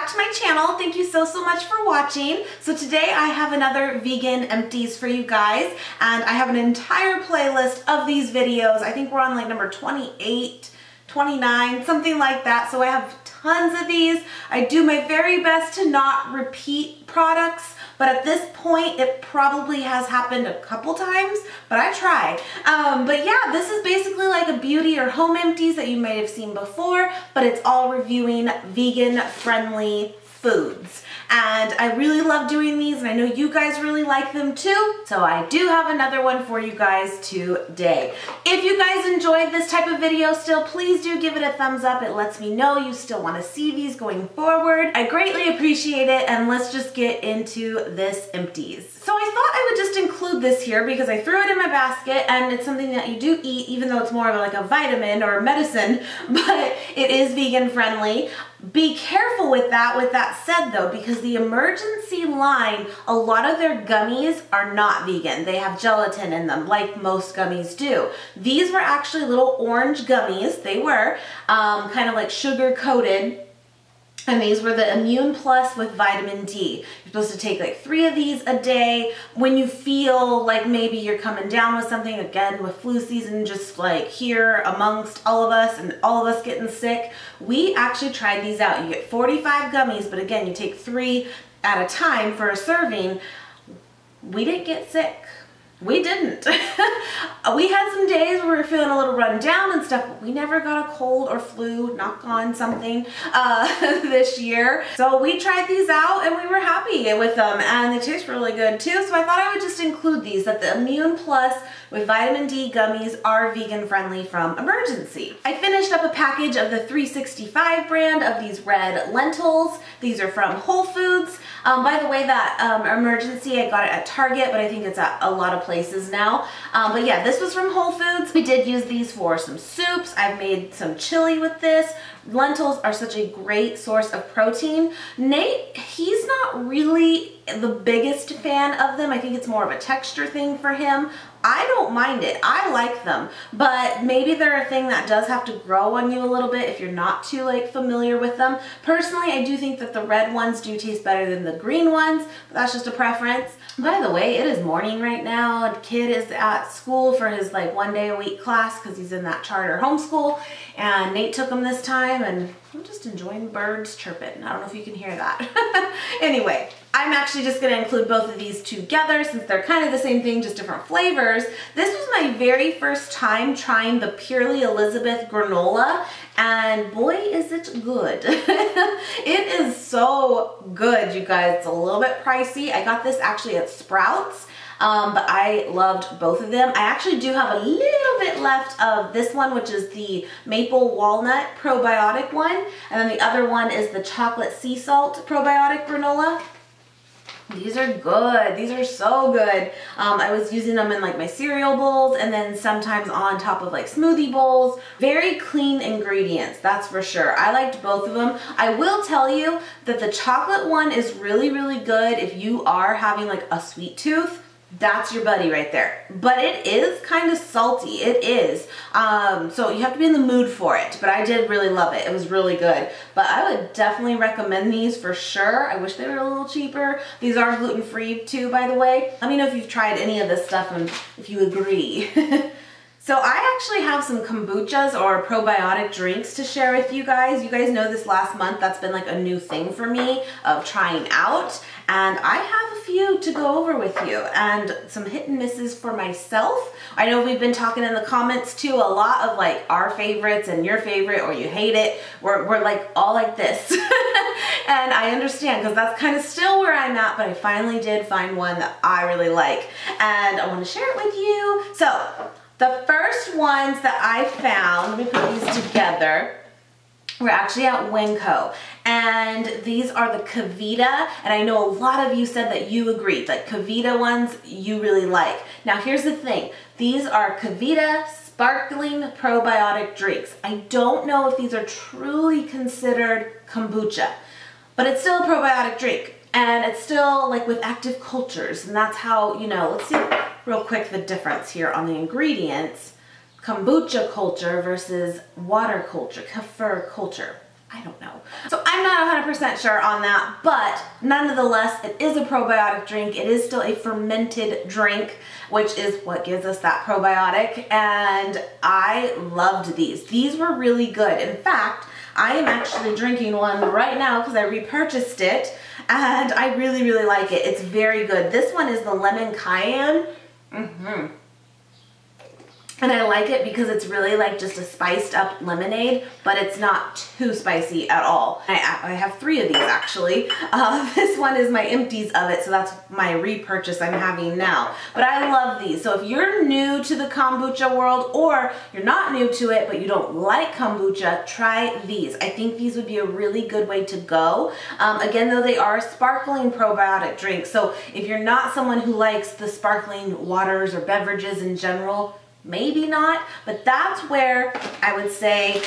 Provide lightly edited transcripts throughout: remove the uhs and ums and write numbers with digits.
back to my channel. Thank you so much for watching. So today I have another vegan empties for you guys, and I have an entire playlist of these videos. I think we're on like number 28, 29, something like that. So I have tons of these. I do my very best to not repeat products, but at this point it probably has happened a couple times, but I try. But yeah, this is basically like a beauty or home empties that you may have seen before, but it's all reviewing vegan friendly foods. And I really love doing these, and I know you guys really like them too. So I do have another one for you guys today. If you guys enjoyed this type of video still, please do give it a thumbs up. It lets me know you still want to see these going forward. I greatly appreciate it, and let's just get into this empties. So I thought I would just include this here because I threw it in my basket, and it's something that you do eat, even though it's more of like a vitamin or a medicine, but it is vegan friendly. Be careful with that. With that said though, because the Emergency line, a lot of their gummies are not vegan. They have gelatin in them, like most gummies do. These were actually little orange gummies. They were kind of like sugar coated. And these were the Immune Plus with vitamin D. You're supposed to take like 3 of these a day when you feel like maybe you're coming down with something, again with flu season, just like here amongst all of us and all of us getting sick. We actually tried these out. You get 45 gummies, but again, you take 3 at a time for a serving. We didn't get sick. We didn't. We had some days where we were feeling a little run down and stuff, but we never got a cold or flu, knock on something, this year. So we tried these out and we were happy with them, and they taste really good too. So I thought I would just include these, that the Immune Plus with vitamin D gummies are vegan friendly from Emergency. I finished up a package of the 365 brand of these red lentils. These are from Whole Foods. By the way, that Emergency, I got it at Target, but I think it's at a lot of places now. But yeah, this was from Whole Foods. We did use these for some soups. I've made some chili with this. Lentils are such a great source of protein. Nate, he's not really the biggest fan of them. I think it's more of a texture thing for him. I don't mind it. I like them, but maybe they're a thing that does have to grow on you a little bit if you're not too like familiar with them. Personally, I do think that the red ones do taste better than the green ones, but that's just a preference. By the way, it is morning right now. A kid is at school for his like 1 day a week class because he's in that charter homeschool, and Nate took him this time, and I'm just enjoying birds chirping. I don't know if you can hear that. Anyway, I'm actually just going to include both of these together since they're kind of the same thing, just different flavors. This was my very first time trying the Purely Elizabeth granola, and boy is it good. It is so good, you guys. It's a little bit pricey. I got this actually at Sprouts. But I loved both of them. I actually do have a little bit left of this one, which is the maple walnut probiotic one. And then the other one is the chocolate sea salt probiotic granola. These are good. These are so good. I was using them in like my cereal bowls, and then sometimes on top of like smoothie bowls. Very clean ingredients, that's for sure. I liked both of them. I will tell you that the chocolate one is really, really good if you are having like a sweet tooth. That's your buddy right there. But it is kind of salty. It is. So you have to be in the mood for it. But I did really love it. It was really good. But I would definitely recommend these for sure. I wish they were a little cheaper. These are gluten-free too, by the way. Let me know if you've tried any of this stuff and if you agree. So I actually have some kombuchas or probiotic drinks to share with you guys. You guys know this last month, that's been like a new thing for me of trying out. And I have a few to go over with you and some hit and misses for myself. I know we've been talking in the comments too, a lot of like our favorites and your favorite, or you hate it. We're like all like this. And I understand because that's kind of still where I'm at, but I finally did find one that I really like. And I want to share it with you. So the first ones that I found, let me put these together, we're actually at Winco, and these are the Kavita, and I know a lot of you said that you agreed, like Kavita ones you really like. Now here's the thing, these are Kavita sparkling probiotic drinks. I don't know if these are truly considered kombucha, but it's still a probiotic drink, and it's still like with active cultures, and that's how, you know, let's see real quick the difference here on the ingredients. Kombucha culture versus water culture, kefir culture. I don't know. So I'm not 100% sure on that, but nonetheless, it is a probiotic drink. It is still a fermented drink, which is what gives us that probiotic. And I loved these. These were really good. In fact, I am actually drinking one right now because I repurchased it, and I really, really like it. It's very good. This one is the lemon cayenne. And I like it because it's really like just a spiced up lemonade, but it's not too spicy at all. I have 3 of these actually. This one is my empties of it, so that's my repurchase I'm having now. But I love these. So if you're new to the kombucha world, or you're not new to it but you don't like kombucha, try these. I think these would be a really good way to go. Again, though, they are sparkling probiotic drinks. So if you're not someone who likes the sparkling waters or beverages in general, maybe not, but that's where I would say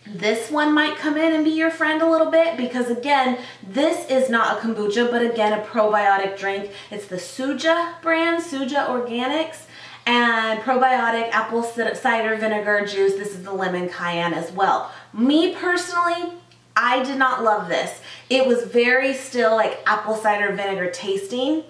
this one might come in and be your friend a little bit, because again, this is not a kombucha, but again, a probiotic drink. It's the Suja brand, Suja Organics, and probiotic apple cider vinegar juice. This is the lemon cayenne as well. Me personally, I did not love this. It was very still like apple cider vinegar tasting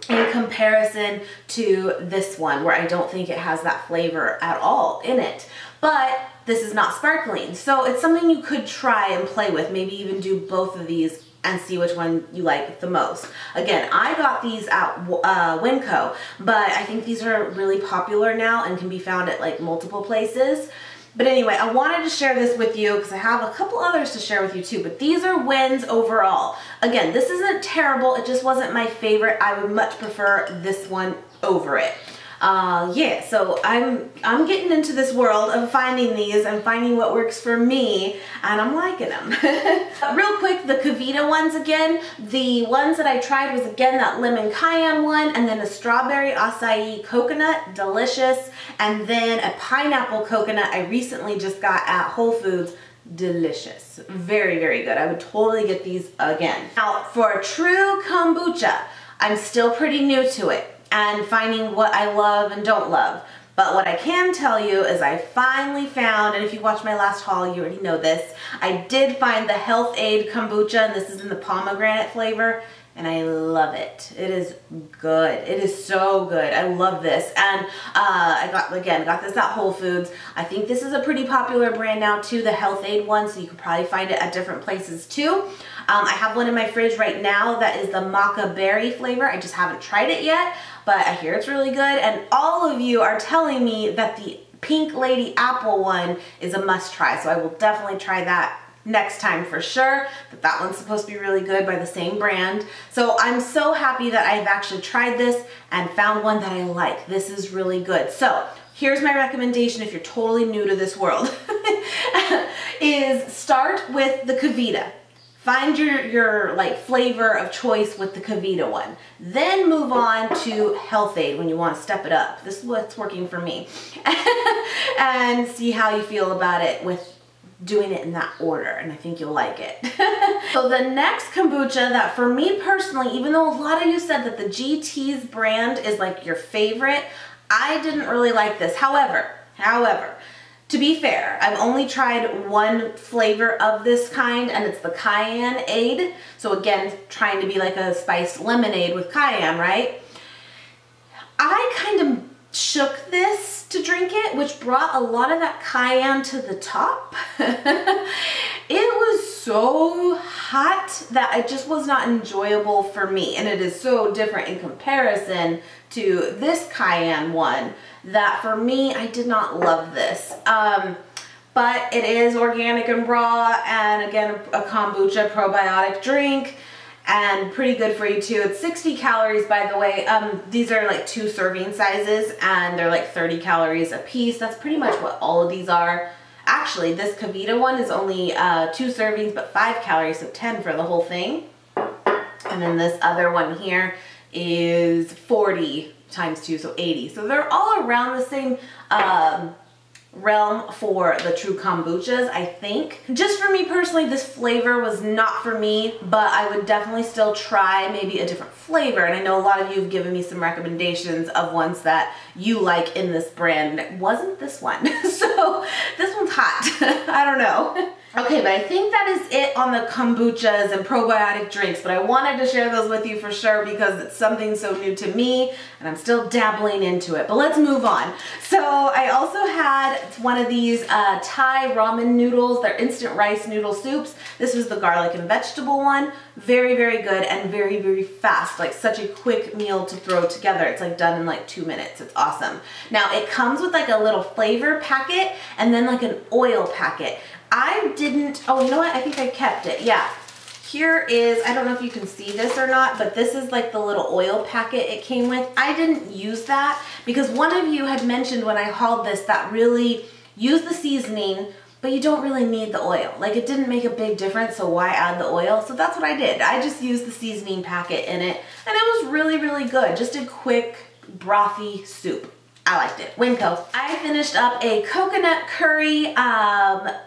in comparison to this one, where I don't think it has that flavor at all in it. But this is not sparkling, so it's something you could try and play with. Maybe even do both of these and see which one you like the most. Again, I got these at Winco, but I think these are really popular now and can be found at like multiple places. But anyway, I wanted to share this with you because I have a couple others to share with you too, but these are wins overall. Again, this isn't terrible, it just wasn't my favorite. I would much prefer this one over it. Yeah, so I'm getting into this world of finding these and finding what works for me, and I'm liking them. Real quick, the Kavita ones again. The ones that I tried was again that lemon cayenne one, and then a strawberry acai coconut, delicious, and then a pineapple coconut I recently just got at Whole Foods. Delicious. Very, very good. I would totally get these again. Now, for a true kombucha, I'm still pretty new to it and finding what I love and don't love. But what I can tell you is I finally found, and if you watched my last haul, you already know this, I did find the Health Aid kombucha, and this is in the pomegranate flavor, and I love it. It is good. It is so good. I love this. And I got this at Whole Foods. I think this is a pretty popular brand now too, the Health Aid one, so you could probably find it at different places too. I have one in my fridge right now that is the maca berry flavor. I just haven't tried it yet, but I hear it's really good. And all of you are telling me that the Pink Lady Apple one is a must try, so I will definitely try that next time for sure. But that one's supposed to be really good by the same brand. So I'm so happy that I've actually tried this and found one that I like. This is really good. So here's my recommendation if you're totally new to this world, is start with the Kavita. Find your like flavor of choice with the Kavita one. Then move on to Health Aid when you want to step it up. This is what's working for me. And see how you feel about it with doing it in that order, and I think you'll like it. So the next kombucha that for me personally, even though a lot of you said that the GT's brand is like your favorite, I didn't really like this. However, to be fair, I've only tried one flavor of this kind, and it's the Cayenne Aid. So again, trying to be like a spiced lemonade with cayenne, right? I kind of shook this to drink it, which brought a lot of that cayenne to the top. It was so hot that it just was not enjoyable for me, and it is so different in comparison to this cayenne one that for me, I did not love this. But it is organic and raw, and again, a kombucha probiotic drink, and pretty good for you too. It's 60 calories, by the way. These are like 2 serving sizes, and they're like 30 calories a piece. That's pretty much what all of these are. Actually, this Kavita one is only 2 servings, but 5 calories, so 10 for the whole thing. And then this other one here is 40 times 2, so 80. So they're all around the same realm for the true kombuchas, I think. Just for me personally, this flavor was not for me, but I would definitely still try maybe a different flavor. And I know a lot of you have given me some recommendations of ones that you like in this brand, and it wasn't this one. So this one's hot. I don't know. Okay, but I think that is it on the kombuchas and probiotic drinks, but I wanted to share those with you for sure because it's something so new to me and I'm still dabbling into it. But let's move on. So I also had one of these Thai ramen noodles. They're instant rice noodle soups. This was the garlic and vegetable one. Very, very good and very, very fast. Like such a quick meal to throw together. It's like done in like 2 minutes. It's awesome. Now it comes with like a little flavor packet and then like an oil packet. I didn't, oh, you know what? I think I kept it. Yeah. Here is, I don't know if you can see this or not, but this is like the little oil packet it came with. I didn't use that because one of you had mentioned when I hauled this that really use the seasoning, but you don't really need the oil. Like it didn't make a big difference, so why add the oil? So that's what I did. I just used the seasoning packet in it, and it was really, really good. Just a quick brothy soup. I liked it. Winco. I finished up a coconut curry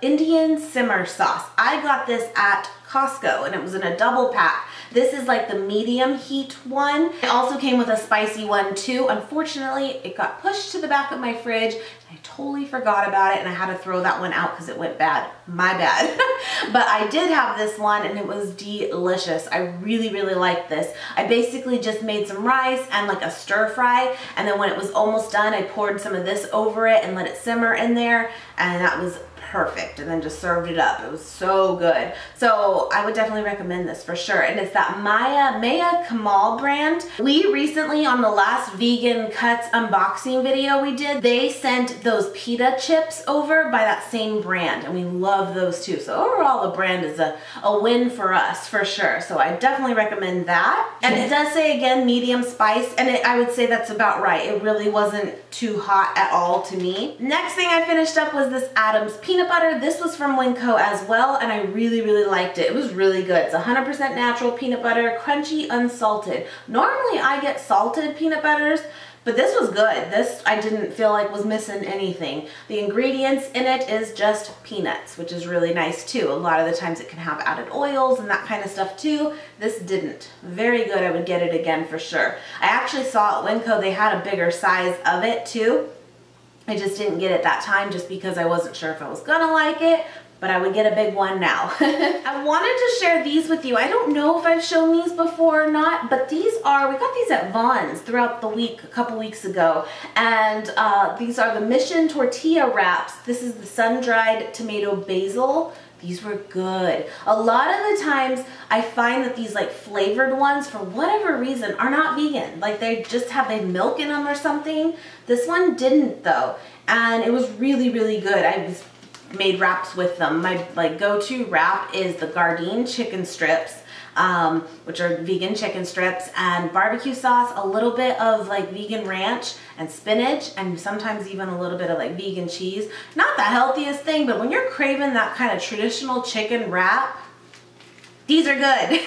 Indian simmer sauce. I got this at Costco and it was in a double pack. This is like the medium heat one. It also came with a spicy one too. Unfortunately, it got pushed to the back of my fridge. I totally forgot about it and I had to throw that one out because it went bad. My bad. But I did have this one and it was delicious. I really, really liked this. I basically just made some rice and like a stir fry, and then when it was almost done, I poured some of this over it and let it simmer in there, and that was perfect, and then just served it up. It was so good. So I would definitely recommend this for sure. And it's that Maya Kamal brand. We recently, on the last Vegan Cuts unboxing video we did, they sent those pita chips over by that same brand, and we love those too. So overall, the brand is a win for us for sure. So I definitely recommend that. And it does say again medium spice, and I would say that's about right. It really wasn't too hot at all to me. Next thing I finished up was this Adams peanut butter. This was from Winco as well, and I really, really liked it. It was really good. It's 100% natural peanut butter, crunchy, unsalted. Normally I get salted peanut butters, but this was good. This I didn't feel like was missing anything. The ingredients in it is just peanuts, which is really nice too. A lot of the times it can have added oils and that kind of stuff too. This didn't. Very good. I would get it again for sure. I actually saw at Winco they had a bigger size of it too. I just didn't get it that time just because I wasn't sure if I was gonna like it, but I would get a big one now. I wanted to share these with you. I don't know if I've shown these before or not, but these are, we got these at Vaughn's throughout the week, a couple weeks ago, and these are the Mission Tortilla Wraps. This is the sun-dried tomato basil. These were good. A lot of the times I find that these like flavored ones, for whatever reason, are not vegan. Like they just have milk in them or something. This one didn't though. And it was really, really good. I made wraps with them. My like go-to wrap is the Gardein chicken strips, which are vegan chicken strips, and barbecue sauce, a little bit of like vegan ranch and spinach, and sometimes even a little bit of like vegan cheese. Not the healthiest thing, but when you're craving that kind of traditional chicken wrap, these are good.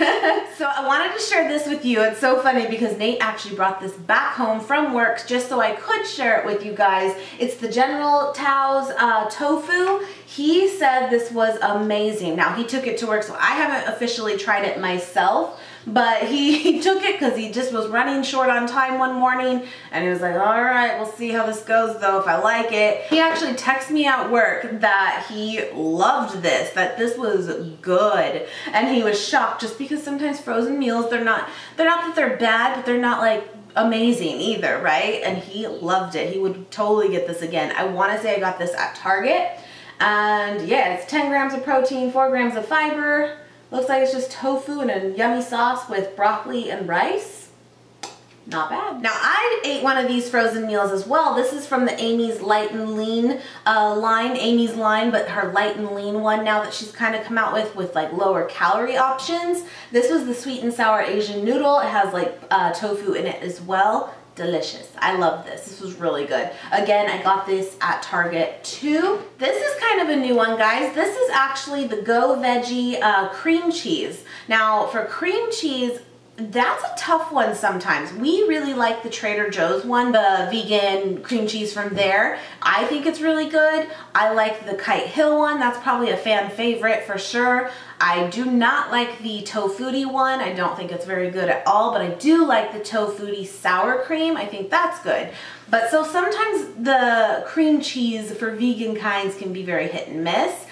So I wanted to share this with you. It's so funny because Nate actually brought this back home from work just so I could share it with you guys. It's the General Tao's tofu. He said this was amazing. Now he took it to work, so I haven't officially tried it myself, but he took it because he just was running short on time one morning, and he was like, all right, we'll see how this goes though, if I like it. He actually texted me at work that he loved this, that this was good, and he was shocked just because sometimes frozen meals, they're not that they're bad, but they're not like amazing either, right? And he loved it. He would totally get this again. I want to say I got this at Target, and yeah, it's 10 grams of protein, 4 grams of fiber. Looks like it's just tofu and a yummy sauce with broccoli and rice. Not bad. Now I ate one of these frozen meals as well. This is from the Amy's Light and Lean line, Amy's line, but her Light and Lean one now that she's kind of come out with like lower calorie options. This was the sweet and sour Asian noodle. It has like tofu in it as well. Delicious. I love this. This was really good. Again, I got this at Target too. This is kind of a new one, guys. This is actually the Go Veggie cream cheese. Now, for cream cheese, That's a tough one sometimes. We really like the Trader Joe's one, the vegan cream cheese from there. I think it's really good. I like the Kite Hill one. That's probably a fan favorite for sure. I do not like the Tofutti one. I don't think it's very good at all, but I do like the Tofutti sour cream. I think that's good. But so sometimes the cream cheese for vegan kinds can be very hit and miss.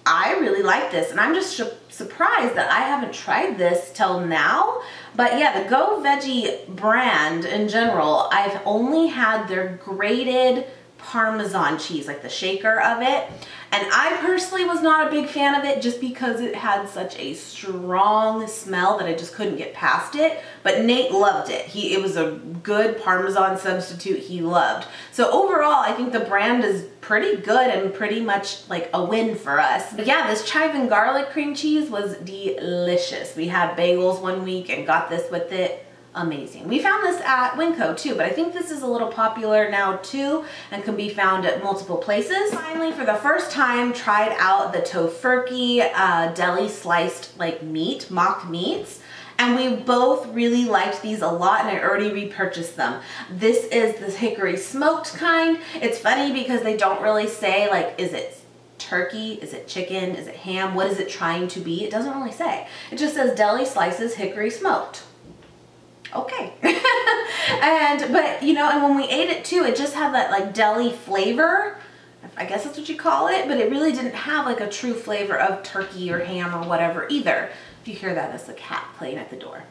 I really like this, and I'm just surprised that I haven't tried this till now. But yeah, the Go Veggie brand in general, I've only had their grated Parmesan cheese, like the shaker of it. And I personally was not a big fan of it just because it had such a strong smell that I just couldn't get past it. But Nate loved it. It was a good Parmesan substitute he loved. So overall, I think the brand is pretty good and pretty much like a win for us. But yeah, this chive and garlic cream cheese was delicious. We had bagels one week and got this with it. Amazing. We found this at Winco too, but I think this is a little popular now too and can be found at multiple places. Finally, for the first time, tried out the Tofurkey deli sliced like meat, mock meats. And we both really liked these a lot, and I already repurchased them. This is the hickory smoked kind. It's funny because they don't really say like, is it turkey, is it chicken, is it ham, what is it trying to be? It doesn't really say. It just says deli slices hickory smoked. Okay. But you know, and when we ate it too, it just had that like deli flavor. I guess that's what you call it, but it really didn't have like a true flavor of turkey or ham or whatever either. If you hear that, that's the cat playing at the door.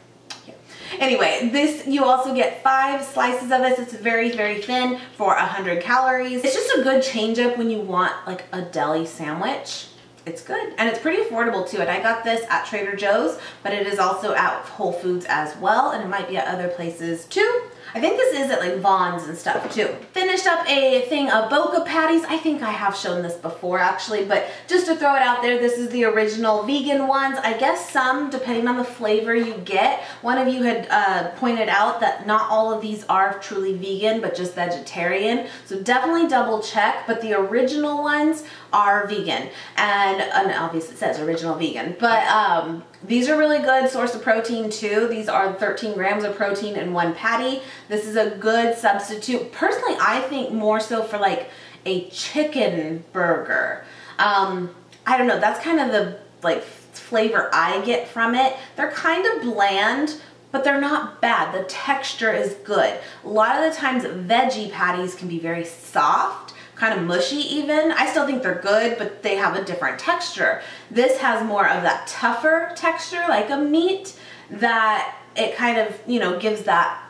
Yeah. Anyway, this, you also get 5 slices of it. It's very, very thin for 100 calories. It's just a good change up when you want like a deli sandwich. It's good, and it's pretty affordable too. And I got this at Trader Joe's, but it is also at Whole Foods as well, and it might be at other places too. I think this is at like Vaughn's and stuff too. Finished up a thing of Boca patties. I think I have shown this before actually, but just to throw it out there, this is the original vegan ones. I guess some, depending on the flavor you get. One of you had pointed out that not all of these are truly vegan, but just vegetarian. So definitely double check, but the original ones are vegan. And obviously it says original vegan, but these are really good source of protein too. These are 13 grams of protein in one patty. This is a good substitute. Personally, I think more so for like a chicken burger. I don't know, that's kind of the like flavor I get from it. They're kind of bland, but they're not bad. The texture is good. A lot of the times veggie patties can be very soft, kind of mushy even. I still think they're good, but they have a different texture. This has more of that tougher texture, like a meat, that it kind of, you know, gives that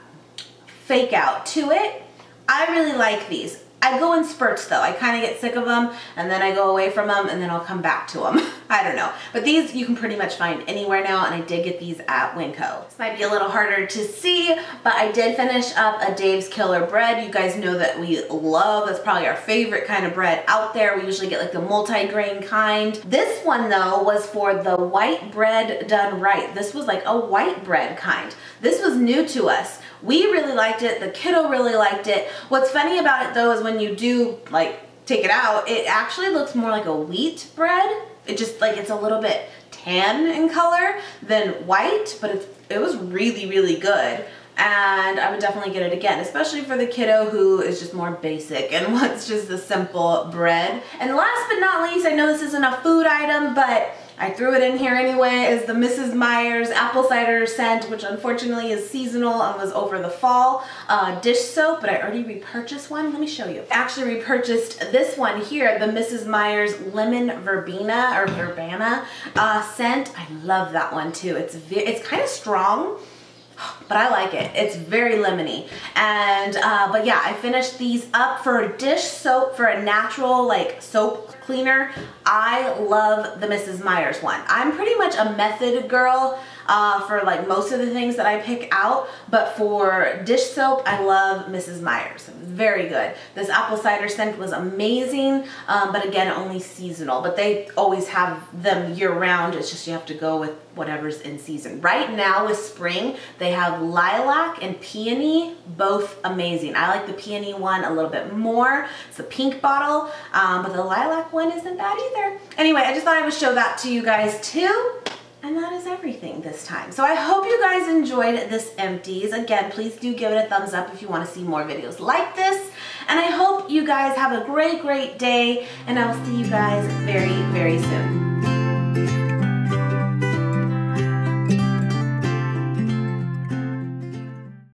fake out to it. I really like these. I go in spurts though. I kind of get sick of them and then I go away from them and then I'll come back to them. I don't know. But these you can pretty much find anywhere now, and I did get these at Winco. This might be a little harder to see, but I did finish up a Dave's Killer bread. You guys know that we love, that's probably our favorite kind of bread out there. We usually get like the multi-grain kind. This one though was for the white bread done right. This was like a white bread kind. This was new to us. We really liked it. The kiddo really liked it. What's funny about it though is when you do like take it out, it actually looks more like a wheat bread. It just like, it's a little bit tan in color than white, but it was really, really good. And I would definitely get it again, especially for the kiddo who is just more basic and wants just a simple bread. And last but not least, I know this isn't a food item, but I threw it in here anyway, is the Mrs. Meyer's apple cider scent, which unfortunately is seasonal and was over the fall dish soap, but I already repurchased one. Let me show you. I actually repurchased this one here, the Mrs. Meyer's lemon verbena or verbena scent. I love that one too. It's kind of strong, but I like it. It's very lemony. And, but yeah, I finished these up for a dish soap, for a natural like soap cleaner. I love the Mrs. Meyer's one. I'm pretty much a method girl for like most of the things that I pick out, but for dish soap, I love Mrs. Meyer's. Very good. This apple cider scent was amazing, but again, only seasonal, but they always have them year round. It's just you have to go with whatever's in season. Right now with spring, they have lilac and peony, both amazing. I like the peony one a little bit more. It's a pink bottle, but the lilac one isn't bad either. Anyway, I just thought I would show that to you guys too. And And that is everything this time. So I hope you guys enjoyed this empties. Again, please do give it a thumbs up if you want to see more videos like this. And I hope you guys have a great, great day. And I will see you guys very, very soon.